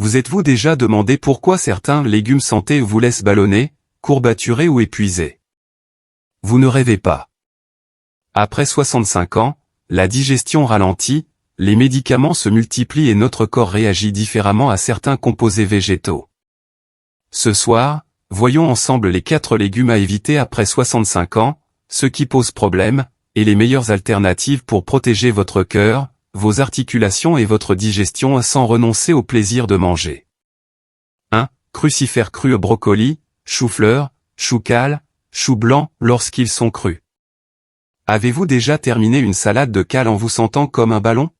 Vous êtes-vous déjà demandé pourquoi certains légumes santé vous laissent ballonner, courbaturés ou épuisés? Vous ne rêvez pas. Après 65 ans, la digestion ralentit, les médicaments se multiplient et notre corps réagit différemment à certains composés végétaux. Ce soir, voyons ensemble les 4 légumes à éviter après 65 ans, ce qui pose problème, et les meilleures alternatives pour protéger votre cœur, vos articulations et votre digestion sans renoncer au plaisir de manger. 1. Crucifères crus brocoli, chou-fleur, chou-cale, chou blanc lorsqu'ils sont crus. Avez-vous déjà terminé une salade de cale en vous sentant comme un ballon?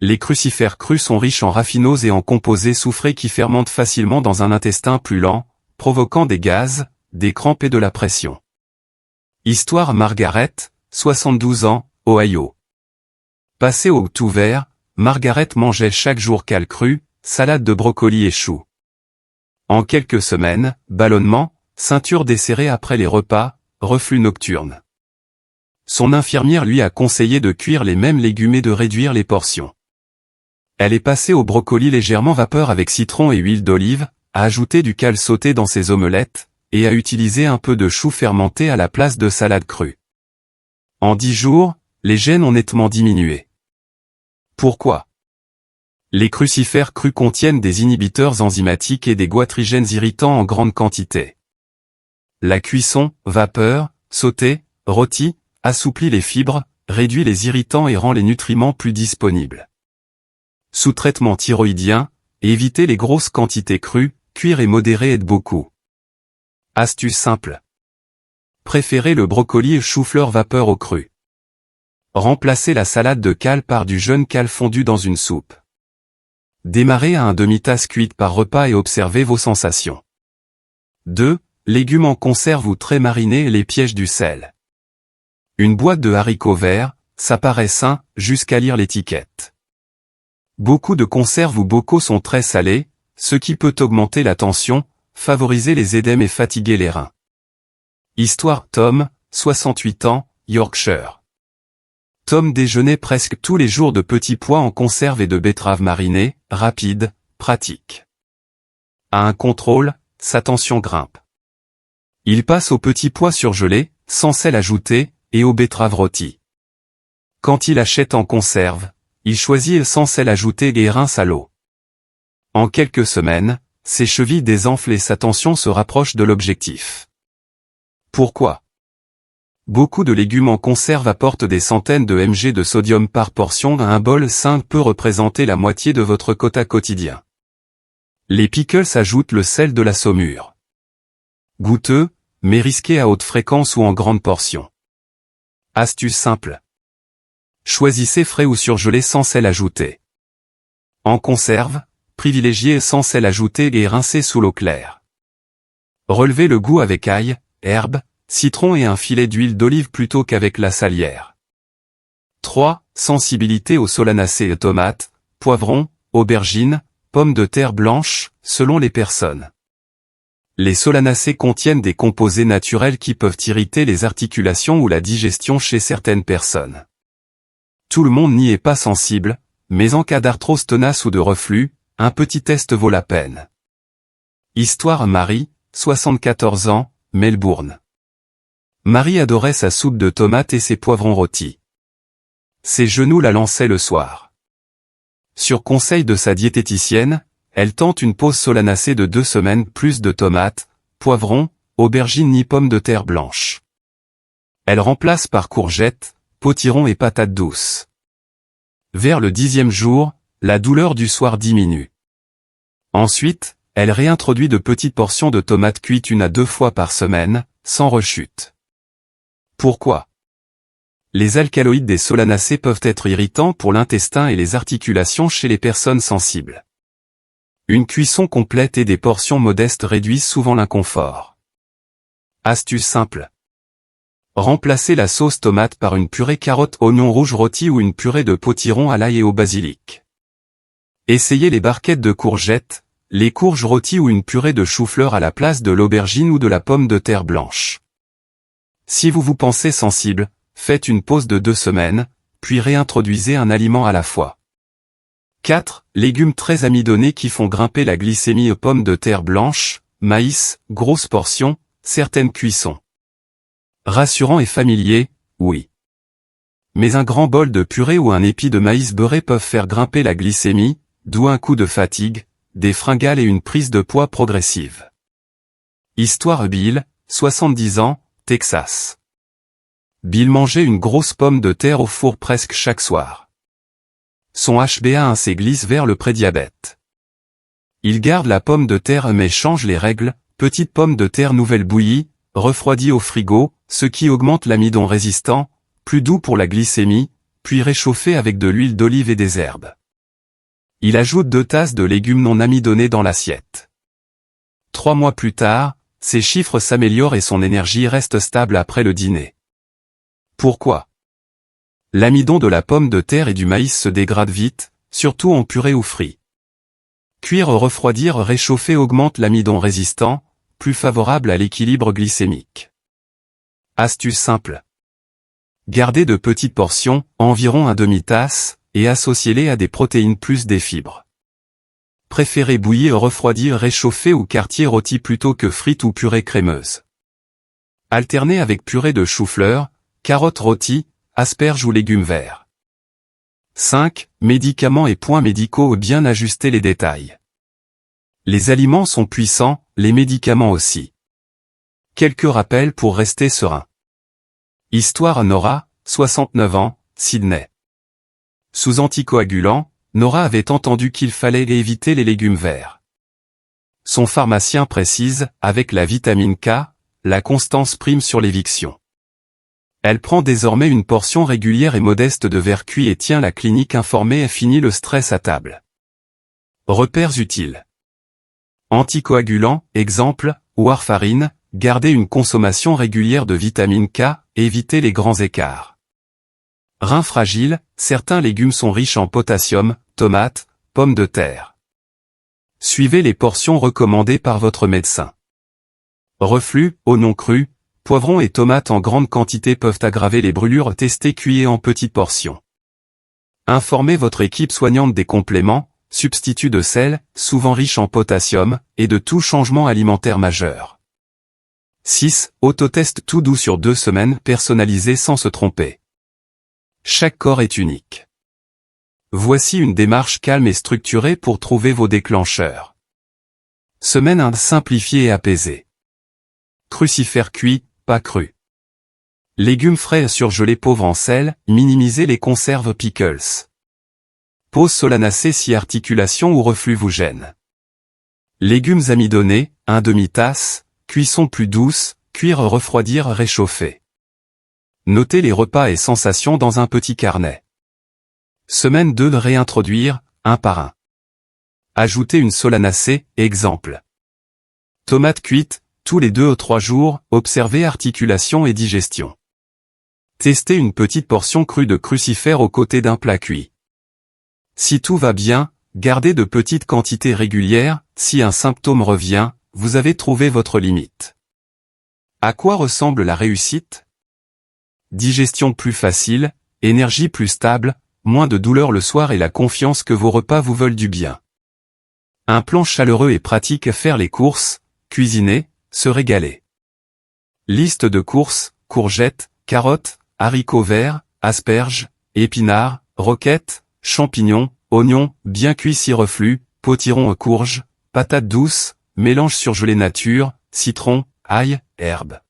Les crucifères crus sont riches en raffinose et en composés soufrés qui fermentent facilement dans un intestin plus lent, provoquant des gaz, des crampes et de la pression. Histoire Margaret, 72 ans, Ohio. Passée au tout vert, Margaret mangeait chaque jour cale crue, salade de brocoli et choux. En quelques semaines, ballonnement, ceinture desserrée après les repas, reflux nocturne. Son infirmière lui a conseillé de cuire les mêmes légumes et de réduire les portions. Elle est passée au brocoli légèrement vapeur avec citron et huile d'olive, a ajouté du cale sauté dans ses omelettes, et a utilisé un peu de chou fermenté à la place de salade crue. En 10 jours, les gènes ont nettement diminué. Pourquoi? Les crucifères crus contiennent des inhibiteurs enzymatiques et des goitrigènes irritants en grande quantité. La cuisson, vapeur, sauté, rôti, assouplit les fibres, réduit les irritants et rend les nutriments plus disponibles. Sous traitement thyroïdien, évitez les grosses quantités crues, cuire et modérer aide beaucoup. Astuce simple. Préférez le brocoli et chou-fleur vapeur au cru. Remplacez la salade de cale par du jeune cale fondu dans une soupe. Démarrez à un demi-tasse cuite par repas et observez vos sensations. 2. Légumes en conserve ou très marinés et les pièges du sel. Une boîte de haricots verts, ça paraît sain, jusqu'à lire l'étiquette. Beaucoup de conserves ou bocaux sont très salés, ce qui peut augmenter la tension, favoriser les édèmes et fatiguer les reins. Histoire Tom, 68 ans, Yorkshire. Tom déjeunait presque tous les jours de petits pois en conserve et de betteraves marinées, rapide, pratique. À un contrôle, sa tension grimpe. Il passe aux petits pois surgelés, sans sel ajouté, et aux betteraves rôties. Quand il achète en conserve, il choisit sans sel ajouté et rince à l'eau. En quelques semaines, ses chevilles désenflent et sa tension se rapproche de l'objectif. Pourquoi? Beaucoup de légumes en conserve apportent des centaines de mg de sodium par portion. Un bol sain peut représenter la moitié de votre quota quotidien. Les pickles ajoutent le sel de la saumure. Goûteux, mais risqué à haute fréquence ou en grande portion. Astuce simple. Choisissez frais ou surgelés sans sel ajouté. En conserve, privilégiez sans sel ajouté et rincez sous l'eau claire. Relevez le goût avec ail, herbe, citron et un filet d'huile d'olive plutôt qu'avec la salière. 3. Sensibilité aux solanacées et tomates, poivrons, aubergines, pommes de terre blanches, selon les personnes. Les solanacées contiennent des composés naturels qui peuvent irriter les articulations ou la digestion chez certaines personnes. Tout le monde n'y est pas sensible, mais en cas d'arthrose tenace ou de reflux, un petit test vaut la peine. Histoire Marie, 74 ans, Melbourne. Marie adorait sa soupe de tomates et ses poivrons rôtis. Ses genoux la lançaient le soir. Sur conseil de sa diététicienne, elle tente une pause solanacée de 2 semaines plus de tomates, poivrons, aubergines ni pommes de terre blanches. Elle remplace par courgettes, potirons et patates douces. Vers le 10e jour, la douleur du soir diminue. Ensuite, elle réintroduit de petites portions de tomates cuites 1 à 2 fois par semaine, sans rechute. Pourquoi? Les alcaloïdes des solanacées peuvent être irritants pour l'intestin et les articulations chez les personnes sensibles. Une cuisson complète et des portions modestes réduisent souvent l'inconfort. Astuce simple. Remplacez la sauce tomate par une purée carotte oignon rouge rôti ou une purée de potiron à l'ail et au basilic. Essayez les barquettes de courgettes, les courges rôties ou une purée de chou-fleur à la place de l'aubergine ou de la pomme de terre blanche. Si vous vous pensez sensible, faites une pause de 2 semaines, puis réintroduisez un aliment à la fois. 4. Légumes très amidonnés qui font grimper la glycémie. Pommes de terre blanches, maïs, grosses portions, certaines cuissons. Rassurant et familier, oui. Mais un grand bol de purée ou un épi de maïs beurré peuvent faire grimper la glycémie, d'où un coup de fatigue, des fringales et une prise de poids progressive. Histoire Bill, 70 ans, Texas. Bill mangeait une grosse pomme de terre au four presque chaque soir. Son HbA1c glisse vers le prédiabète. Il garde la pomme de terre mais change les règles, petite pomme de terre nouvelle bouillie, refroidie au frigo, ce qui augmente l'amidon résistant, plus doux pour la glycémie, puis réchauffé avec de l'huile d'olive et des herbes. Il ajoute 2 tasses de légumes non amidonnés dans l'assiette. 3 mois plus tard, ses chiffres s'améliorent et son énergie reste stable après le dîner. Pourquoi? L'amidon de la pomme de terre et du maïs se dégrade vite, surtout en purée ou frit. Cuire, refroidir, réchauffer augmente l'amidon résistant, plus favorable à l'équilibre glycémique. Astuce simple. Gardez de petites portions, environ un demi-tasse, et associez-les à des protéines plus des fibres. Préférez bouillir, refroidir, réchauffer ou quartier rôti plutôt que frites ou purée crémeuse. Alternez avec purée de chou-fleur, carottes rôties, asperges ou légumes verts. 5. Médicaments et points médicaux. Bien ajuster les détails. Les aliments sont puissants, les médicaments aussi. Quelques rappels pour rester serein. Histoire Nora, 69 ans, Sydney. Sous anticoagulant, Nora avait entendu qu'il fallait éviter les légumes verts. Son pharmacien précise, avec la vitamine K, la constance prime sur l'éviction. Elle prend désormais une portion régulière et modeste de verre cuit et tient la clinique informée et finit le stress à table. Repères utiles. Anticoagulant, exemple, warfarine, gardez une consommation régulière de vitamine K, évitez les grands écarts. Reins fragiles, certains légumes sont riches en potassium, tomates, pommes de terre. Suivez les portions recommandées par votre médecin. Reflux, oignons crus, poivrons et tomates en grande quantité peuvent aggraver les brûlures. Testez cuits en petites portions. Informez votre équipe soignante des compléments, substituts de sel, souvent riches en potassium, et de tout changement alimentaire majeur. 6. Autotest tout doux sur 2 semaines, personnalisé sans se tromper. Chaque corps est unique. Voici une démarche calme et structurée pour trouver vos déclencheurs. Semaine 1. Simplifiée et apaisée. Crucifères cuits, pas crus. Légumes frais surgelés pauvres en sel, minimisez les conserves pickles. Pause solanacée si articulation ou reflux vous gêne. Légumes amidonnés, 1 demi-tasse, cuisson plus douce, cuire, refroidir, réchauffer. Notez les repas et sensations dans un petit carnet. Semaine 2. De réintroduire, un par un. Ajoutez une solanacée, exemple. Tomates cuites, tous les 2 ou 3 jours, observez articulation et digestion. Testez une petite portion crue de crucifères aux côtés d'un plat cuit. Si tout va bien, gardez de petites quantités régulières, si un symptôme revient, vous avez trouvé votre limite. À quoi ressemble la réussite? Digestion plus facile, énergie plus stable, moins de douleur le soir et la confiance que vos repas vous veulent du bien. Un plan chaleureux et pratique. Faire les courses, cuisiner, se régaler. Liste de courses, courgettes, carottes, haricots verts, asperges, épinards, roquettes, champignons, oignons, bien cuits si reflux, potirons aux courges, patates douces, mélange surgelé nature, citron, ail, herbes.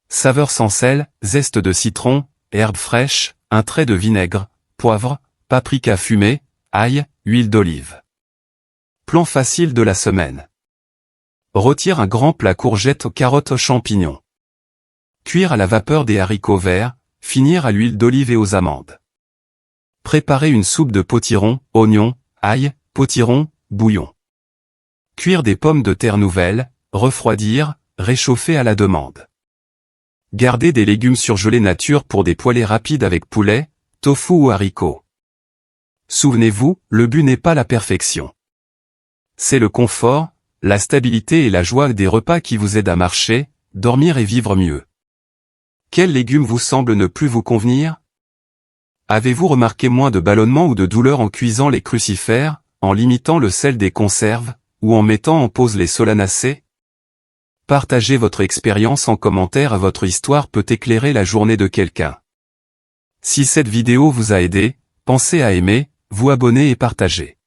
Saveur sans sel, zeste de citron, herbes fraîches, un trait de vinaigre, poivre, paprika fumé, ail, huile d'olive. Plan facile de la semaine. Rôtir un grand plat courgettes, carottes, champignons. Cuire à la vapeur des haricots verts, finir à l'huile d'olive et aux amandes. Préparer une soupe de potiron, oignons, ail, potiron, bouillon. Cuire des pommes de terre nouvelles, refroidir, réchauffer à la demande. Garder des légumes surgelés nature pour des poêlées rapides avec poulet, tofu ou haricots. Souvenez-vous, le but n'est pas la perfection. C'est le confort, la stabilité et la joie des repas qui vous aident à marcher, dormir et vivre mieux. Quels légumes vous semblent ne plus vous convenir? Avez-vous remarqué moins de ballonnements ou de douleurs en cuisant les crucifères, en limitant le sel des conserves, ou en mettant en pause les solanacées? Partagez votre expérience en commentaire, votre histoire peut éclairer la journée de quelqu'un. Si cette vidéo vous a aidé, pensez à aimer, vous abonner et partager.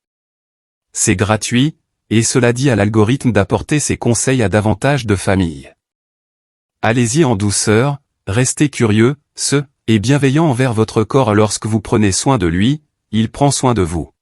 C'est gratuit, et cela dit à l'algorithme d'apporter ces conseils à davantage de familles. Allez-y en douceur, restez curieux, et bienveillant envers votre corps lorsque vous prenez soin de lui, il prend soin de vous.